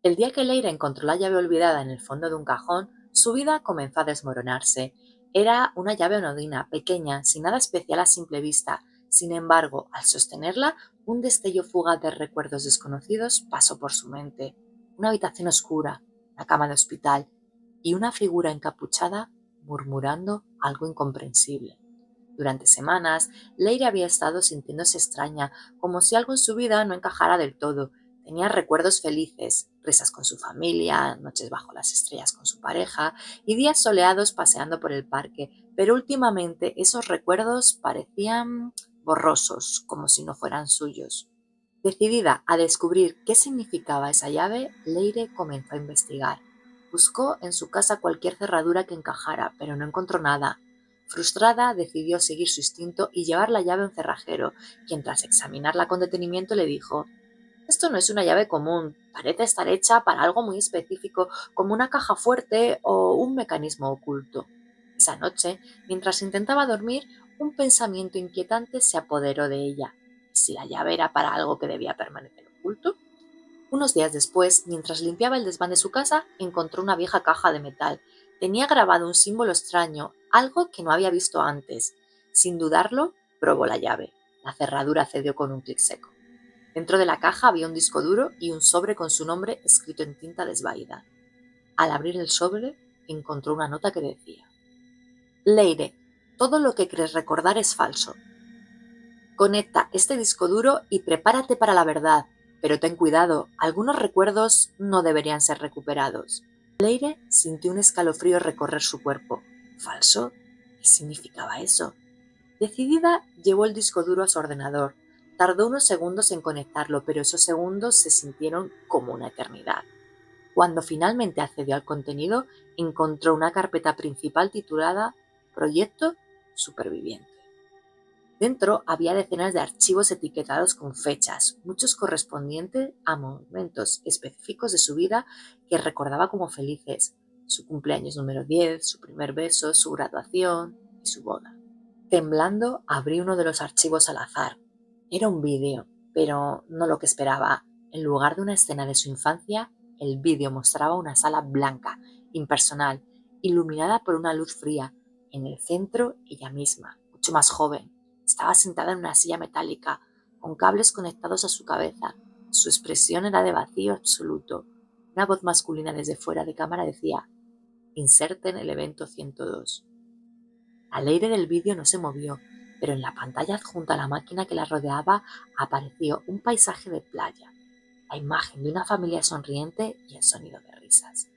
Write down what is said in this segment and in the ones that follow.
El día que Leira encontró la llave olvidada en el fondo de un cajón, su vida comenzó a desmoronarse. Era una llave anodina, pequeña, sin nada especial a simple vista. Sin embargo, al sostenerla, un destello fugaz de recuerdos desconocidos pasó por su mente. Una habitación oscura, una cama de hospital y una figura encapuchada murmurando algo incomprensible. Durante semanas, Leire había estado sintiéndose extraña, como si algo en su vida no encajara del todo. Tenía recuerdos felices, risas con su familia, noches bajo las estrellas con su pareja y días soleados paseando por el parque, pero últimamente esos recuerdos parecían borrosos, como si no fueran suyos. Decidida a descubrir qué significaba esa llave, Leire comenzó a investigar. Buscó en su casa cualquier cerradura que encajara, pero no encontró nada. Frustrada, decidió seguir su instinto y llevar la llave a un cerrajero, quien tras examinarla con detenimiento le dijo: «Esto no es una llave común, parece estar hecha para algo muy específico, como una caja fuerte o un mecanismo oculto». Esa noche, mientras intentaba dormir, un pensamiento inquietante se apoderó de ella. ¿Y si la llave era para algo que debía permanecer oculto? Unos días después, mientras limpiaba el desván de su casa, encontró una vieja caja de metal. Tenía grabado un símbolo extraño, algo que no había visto antes. Sin dudarlo, probó la llave. La cerradura cedió con un clic seco. Dentro de la caja había un disco duro y un sobre con su nombre escrito en tinta desvaída. Al abrir el sobre, encontró una nota que decía: «Leire, todo lo que crees recordar es falso. Conecta este disco duro y prepárate para la verdad, pero ten cuidado, algunos recuerdos no deberían ser recuperados». Leire sintió un escalofrío recorrer su cuerpo. ¿Falso? ¿Qué significaba eso? Decidida, llevó el disco duro a su ordenador. Tardó unos segundos en conectarlo, pero esos segundos se sintieron como una eternidad. Cuando finalmente accedió al contenido, encontró una carpeta principal titulada Proyecto Superviviente. Dentro había decenas de archivos etiquetados con fechas, muchos correspondientes a momentos específicos de su vida que recordaba como felices: su cumpleaños número 10, su primer beso, su graduación y su boda. Temblando, abrí uno de los archivos al azar. Era un vídeo, pero no lo que esperaba. En lugar de una escena de su infancia, el vídeo mostraba una sala blanca, impersonal, iluminada por una luz fría. En el centro, ella misma, mucho más joven. Estaba sentada en una silla metálica, con cables conectados a su cabeza. Su expresión era de vacío absoluto. Una voz masculina desde fuera de cámara decía: «Inserten el evento 102». Al aire del vídeo no se movió, pero en la pantalla adjunta a la máquina que la rodeaba apareció un paisaje de playa, la imagen de una familia sonriente y el sonido de risas.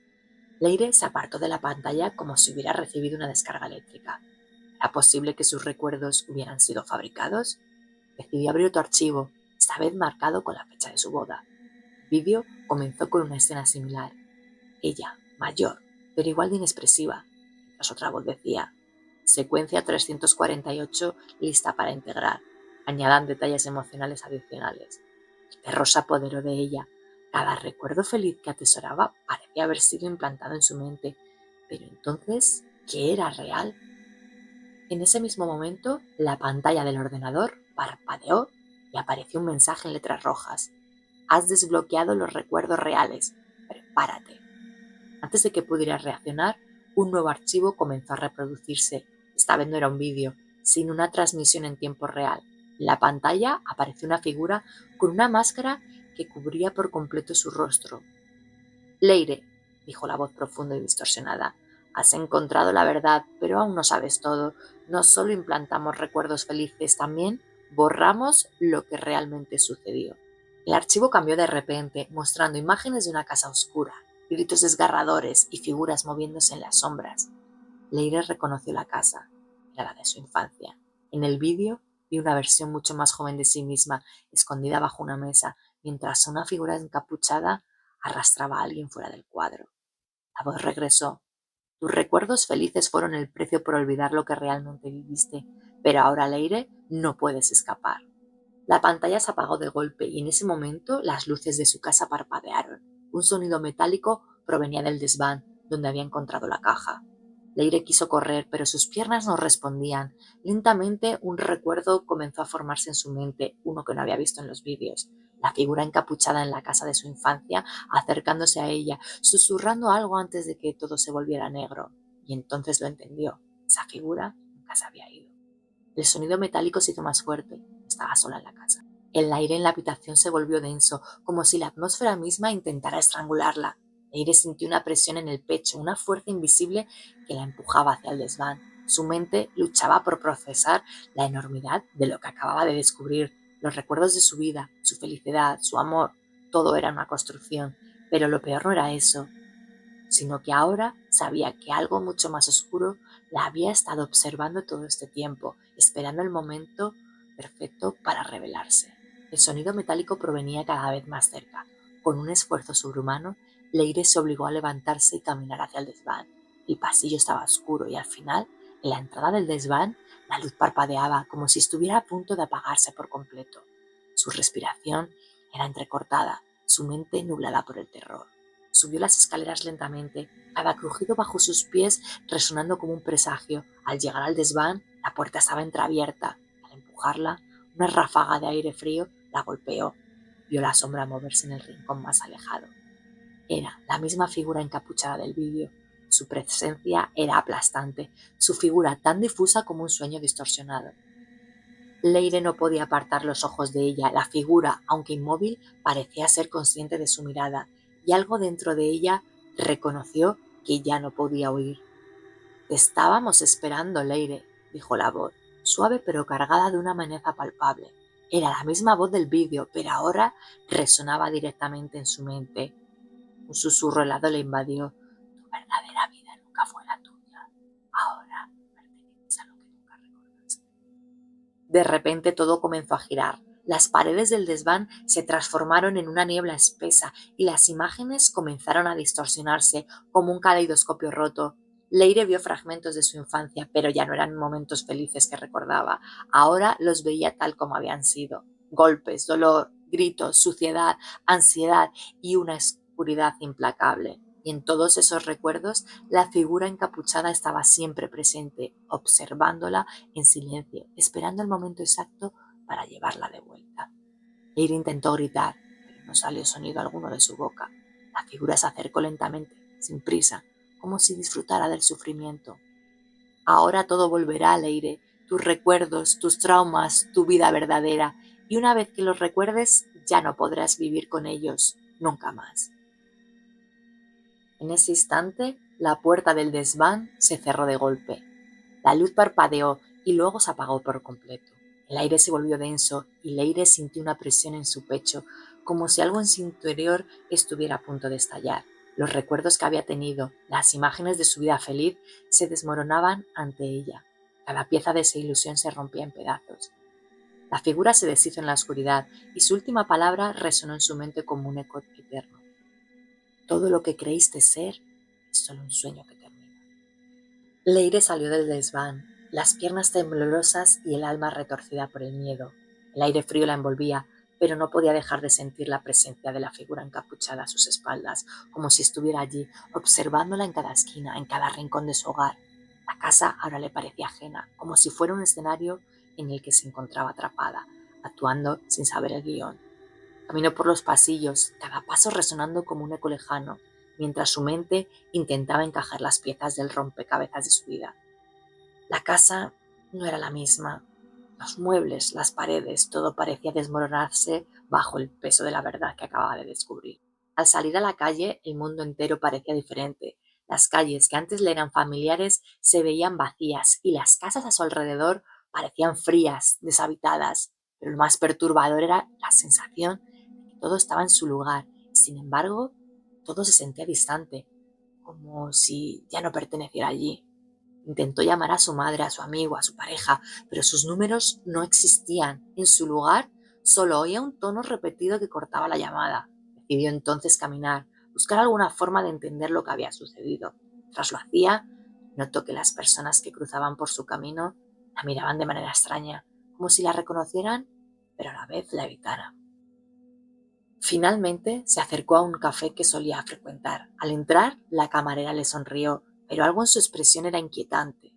Leire se apartó de la pantalla como si hubiera recibido una descarga eléctrica. ¿Era posible que sus recuerdos hubieran sido fabricados? Decidió abrir otro archivo, esta vez marcado con la fecha de su boda. El vídeo comenzó con una escena similar. Ella, mayor, pero igual de inexpresiva, mientras otra voz decía: «Secuencia 348 lista para integrar. Añadan detalles emocionales adicionales». El terror se apoderó de ella. Cada recuerdo feliz que atesoraba parecía haber sido implantado en su mente. Pero entonces, ¿qué era real? En ese mismo momento, la pantalla del ordenador parpadeó y apareció un mensaje en letras rojas: «Has desbloqueado los recuerdos reales. Prepárate». Antes de que pudiera reaccionar, un nuevo archivo comenzó a reproducirse. Esta vez no era un vídeo, sino una transmisión en tiempo real. En la pantalla apareció una figura con una máscara que cubría por completo su rostro. «Leire», dijo la voz profunda y distorsionada, «has encontrado la verdad, pero aún no sabes todo. No solo implantamos recuerdos felices, también borramos lo que realmente sucedió». El archivo cambió de repente, mostrando imágenes de una casa oscura, gritos desgarradores y figuras moviéndose en las sombras. Leire reconoció la casa. Era la de su infancia. En el vídeo vi una versión mucho más joven de sí misma, escondida bajo una mesa, mientras una figura encapuchada arrastraba a alguien fuera del cuadro. La voz regresó: «Tus recuerdos felices fueron el precio por olvidar lo que realmente viviste, pero ahora, Leire, no puedes escapar». La pantalla se apagó de golpe y en ese momento las luces de su casa parpadearon. Un sonido metálico provenía del desván, donde había encontrado la caja. Leire quiso correr, pero sus piernas no respondían. Lentamente un recuerdo comenzó a formarse en su mente, uno que no había visto en los vídeos. la figura encapuchada en la casa de su infancia acercándose a ella, susurrando algo antes de que todo se volviera negro. Y entonces lo entendió. Esa figura nunca se había ido. El sonido metálico se hizo más fuerte. Estaba sola en la casa. El aire en la habitación se volvió denso, como si la atmósfera misma intentara estrangularla. Leire sintió una presión en el pecho, una fuerza invisible que la empujaba hacia el desván. Su mente luchaba por procesar la enormidad de lo que acababa de descubrir. Los recuerdos de su vida, su felicidad, su amor, todo era una construcción. Pero lo peor no era eso, sino que ahora sabía que algo mucho más oscuro la había estado observando todo este tiempo, esperando el momento perfecto para revelarse. El sonido metálico provenía cada vez más cerca. Con un esfuerzo sobrehumano, Leire se obligó a levantarse y caminar hacia el desván. El pasillo estaba oscuro y al final, en la entrada del desván, la luz parpadeaba como si estuviera a punto de apagarse por completo. Su respiración era entrecortada, su mente nublada por el terror. Subió las escaleras lentamente, cada crujido bajo sus pies resonando como un presagio. Al llegar al desván, la puerta estaba entreabierta. Al empujarla, una ráfaga de aire frío la golpeó. Vio la sombra moverse en el rincón más alejado. Era la misma figura encapuchada del vídeo. Su presencia era aplastante, su figura tan difusa como un sueño distorsionado. Leire no podía apartar los ojos de ella. La figura, aunque inmóvil, parecía ser consciente de su mirada, y algo dentro de ella reconoció que ya no podía huir. «Te estábamos esperando, Leire», dijo la voz, suave pero cargada de una amenaza palpable. Era la misma voz del vídeo, pero ahora resonaba directamente en su mente. Un susurro helado le invadió. «Tu verdadera vida nunca fue la tuya. Ahora perteneces a lo que nunca recordaste». De repente todo comenzó a girar. Las paredes del desván se transformaron en una niebla espesa y las imágenes comenzaron a distorsionarse como un caleidoscopio roto. Leire vio fragmentos de su infancia, pero ya no eran momentos felices que recordaba. Ahora los veía tal como habían sido. Golpes, dolor, gritos, suciedad, ansiedad y una oscuridad implacable. Y en todos esos recuerdos, la figura encapuchada estaba siempre presente, observándola en silencio, esperando el momento exacto para llevarla de vuelta. Leire intentó gritar, pero no salió sonido alguno de su boca. La figura se acercó lentamente, sin prisa, como si disfrutara del sufrimiento. Ahora todo volverá, Leire, tus recuerdos, tus traumas, tu vida verdadera, y una vez que los recuerdes, ya no podrás vivir con ellos, nunca más. En ese instante, la puerta del desván se cerró de golpe. La luz parpadeó y luego se apagó por completo. El aire se volvió denso y Leire sintió una presión en su pecho, como si algo en su interior estuviera a punto de estallar. Los recuerdos que había tenido, las imágenes de su vida feliz, se desmoronaban ante ella. Cada pieza de esa ilusión se rompía en pedazos. La figura se deshizo en la oscuridad y su última palabra resonó en su mente como un eco eterno. Todo lo que creíste ser es solo un sueño que termina. Leire salió del desván, las piernas temblorosas y el alma retorcida por el miedo. El aire frío la envolvía, pero no podía dejar de sentir la presencia de la figura encapuchada a sus espaldas, como si estuviera allí, observándola en cada esquina, en cada rincón de su hogar. La casa ahora le parecía ajena, como si fuera un escenario en el que se encontraba atrapada, actuando sin saber el guión. Caminó por los pasillos, cada paso resonando como un eco lejano, mientras su mente intentaba encajar las piezas del rompecabezas de su vida. La casa no era la misma. Los muebles, las paredes, todo parecía desmoronarse bajo el peso de la verdad que acababa de descubrir. Al salir a la calle, el mundo entero parecía diferente. Las calles que antes le eran familiares se veían vacías y las casas a su alrededor parecían frías, deshabitadas. Pero lo más perturbador era la sensación de que todo estaba en su lugar y, sin embargo, todo se sentía distante, como si ya no perteneciera allí. Intentó llamar a su madre, a su amigo, a su pareja, pero sus números no existían. En su lugar, solo oía un tono repetido que cortaba la llamada. Decidió entonces caminar, buscar alguna forma de entender lo que había sucedido. Tras lo hacía, notó que las personas que cruzaban por su camino la miraban de manera extraña, como si la reconocieran, pero a la vez la evitaran. Finalmente se acercó a un café que solía frecuentar. Al entrar, la camarera le sonrió, pero algo en su expresión era inquietante.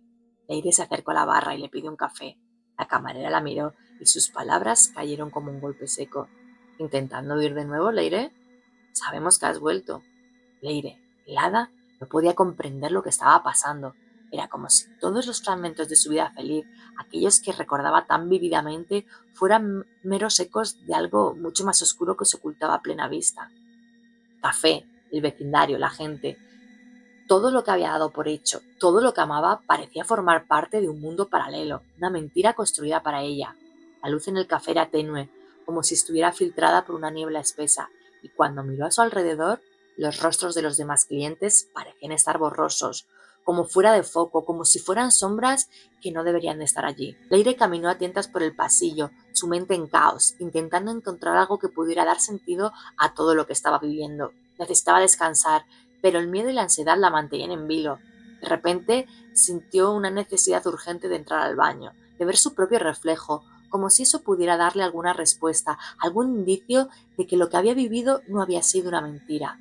Leire se acercó a la barra y le pidió un café. La camarera la miró y sus palabras cayeron como un golpe seco. ¿Intentando huir de nuevo, Leire? Sabemos que has vuelto. Leire, helada, no podía comprender lo que estaba pasando. Era como si todos los fragmentos de su vida feliz, aquellos que recordaba tan vívidamente, fueran meros ecos de algo mucho más oscuro que se ocultaba a plena vista. Café, el vecindario, la gente, todo lo que había dado por hecho, todo lo que amaba, parecía formar parte de un mundo paralelo, una mentira construida para ella. La luz en el café era tenue, como si estuviera filtrada por una niebla espesa, y cuando miró a su alrededor, los rostros de los demás clientes parecían estar borrosos, como fuera de foco, como si fueran sombras que no deberían de estar allí. Leire caminó a tientas por el pasillo, su mente en caos, intentando encontrar algo que pudiera dar sentido a todo lo que estaba viviendo. Necesitaba descansar, pero el miedo y la ansiedad la mantenían en vilo. De repente sintió una necesidad urgente de entrar al baño, de ver su propio reflejo, como si eso pudiera darle alguna respuesta, algún indicio de que lo que había vivido no había sido una mentira.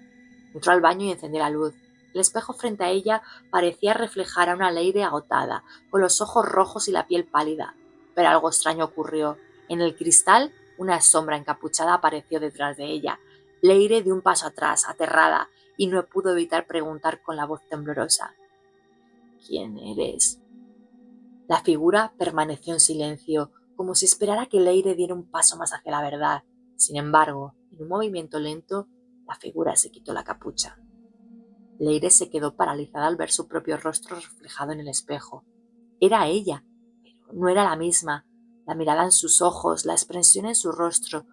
Entró al baño y encendió la luz. El espejo frente a ella parecía reflejar a una Leire agotada, con los ojos rojos y la piel pálida. Pero algo extraño ocurrió. En el cristal, una sombra encapuchada apareció detrás de ella. Leire dio un paso atrás, aterrada, y no pudo evitar preguntar con la voz temblorosa: ¿Quién eres? La figura permaneció en silencio, como si esperara que Leire diera un paso más hacia la verdad. Sin embargo, en un movimiento lento, la figura se quitó la capucha. Leire se quedó paralizada al ver su propio rostro reflejado en el espejo. Era ella, pero no era la misma. La mirada en sus ojos, la expresión en su rostro,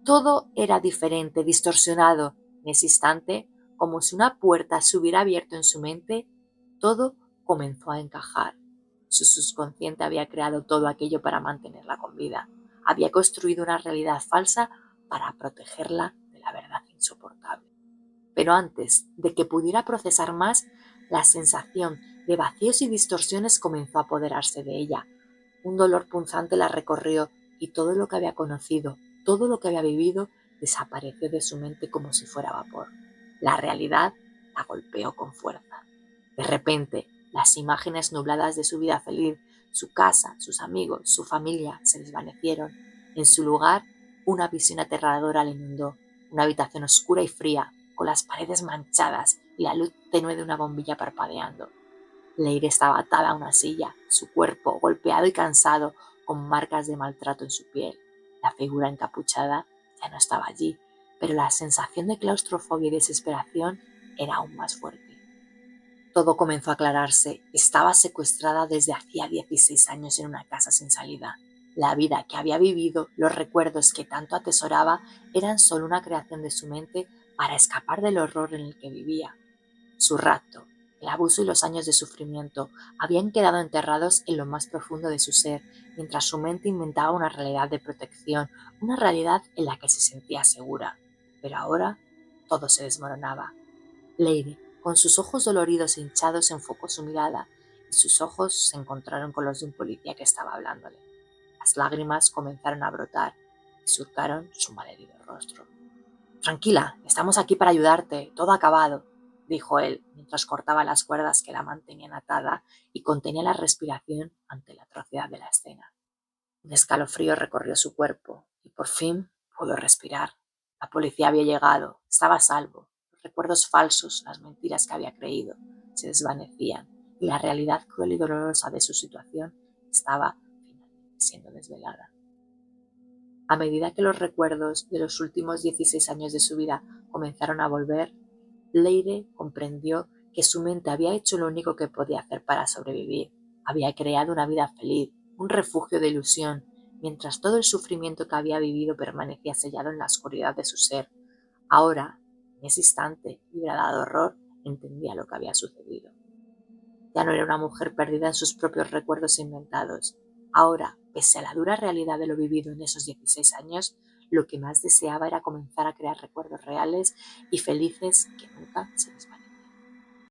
todo era diferente, distorsionado. En ese instante, como si una puerta se hubiera abierto en su mente, todo comenzó a encajar. Su subconsciente había creado todo aquello para mantenerla con vida. Había construido una realidad falsa para protegerla de la verdad insoportable. Pero antes de que pudiera procesar más, la sensación de vacíos y distorsiones comenzó a apoderarse de ella. Un dolor punzante la recorrió y todo lo que había conocido, todo lo que había vivido, desapareció de su mente como si fuera vapor. La realidad la golpeó con fuerza. De repente, las imágenes nubladas de su vida feliz, su casa, sus amigos, su familia, se desvanecieron. En su lugar, una visión aterradora la inundó. Una habitación oscura y fría, con las paredes manchadas y la luz tenue de una bombilla parpadeando. Leire estaba atada a una silla, su cuerpo golpeado y cansado, con marcas de maltrato en su piel. La figura encapuchada ya no estaba allí, pero la sensación de claustrofobia y desesperación era aún más fuerte. Todo comenzó a aclararse. Estaba secuestrada desde hacía 16 años en una casa sin salida. La vida que había vivido, los recuerdos que tanto atesoraba, eran solo una creación de su mente para escapar del horror en el que vivía. Su rapto, el abuso y los años de sufrimiento habían quedado enterrados en lo más profundo de su ser, mientras su mente inventaba una realidad de protección, una realidad en la que se sentía segura. Pero ahora todo se desmoronaba. Leire, con sus ojos doloridos e hinchados, enfocó su mirada y sus ojos se encontraron con los de un policía que estaba hablándole. Las lágrimas comenzaron a brotar y surcaron su malherido rostro. «Tranquila, estamos aquí para ayudarte, todo ha acabado», dijo él, mientras cortaba las cuerdas que la mantenían atada y contenía la respiración ante la atrocidad de la escena. Un escalofrío recorrió su cuerpo y por fin pudo respirar. La policía había llegado, estaba a salvo. Los recuerdos falsos, las mentiras que había creído, se desvanecían y la realidad cruel y dolorosa de su situación estaba finalmente siendo desvelada. A medida que los recuerdos de los últimos 16 años de su vida comenzaron a volver, Leire comprendió que su mente había hecho lo único que podía hacer para sobrevivir. Había creado una vida feliz, un refugio de ilusión, mientras todo el sufrimiento que había vivido permanecía sellado en la oscuridad de su ser. Ahora, en ese instante, librada de horror, entendía lo que había sucedido. Ya no era una mujer perdida en sus propios recuerdos inventados. Ahora, pese a la dura realidad de lo vivido en esos 16 años, lo que más deseaba era comenzar a crear recuerdos reales y felices que nunca se desvanecieran.